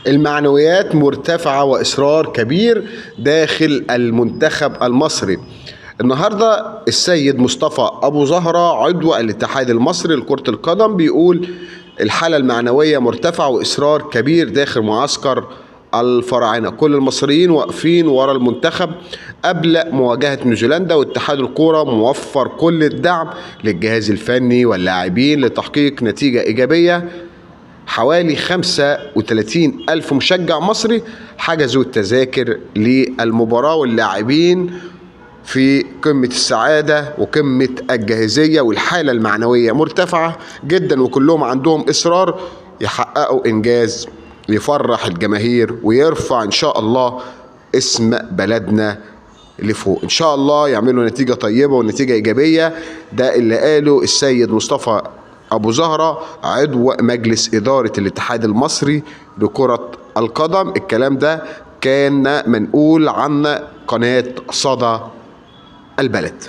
المعنويات مرتفعة وإصرار كبير داخل المنتخب المصري. النهاردة السيد مصطفى أبو زهرة عضو الاتحاد المصري لكرة القدم بيقول الحالة المعنوية مرتفعة وإصرار كبير داخل معسكر الفراعنة، كل المصريين واقفين ورا المنتخب قبل مواجهة نيوزيلندا، واتحاد الكرة موفر كل الدعم للجهاز الفني واللاعبين لتحقيق نتيجة إيجابية. حوالي 35 ألف مشجع مصري حجزوا التذاكر للمباراة، واللاعبين في قمة السعادة وقمة الجاهزية، والحالة المعنوية مرتفعة جدا، وكلهم عندهم إصرار يحققوا إنجاز يفرح الجماهير ويرفع إن شاء الله اسم بلدنا لفوق. إن شاء الله يعملوا نتيجة طيبة ونتيجة إيجابية. ده اللي قاله السيد مصطفى أبو زهرة عضو مجلس إدارة الاتحاد المصري لكرة القدم. الكلام ده كان منقول عن قناة صدى البلد.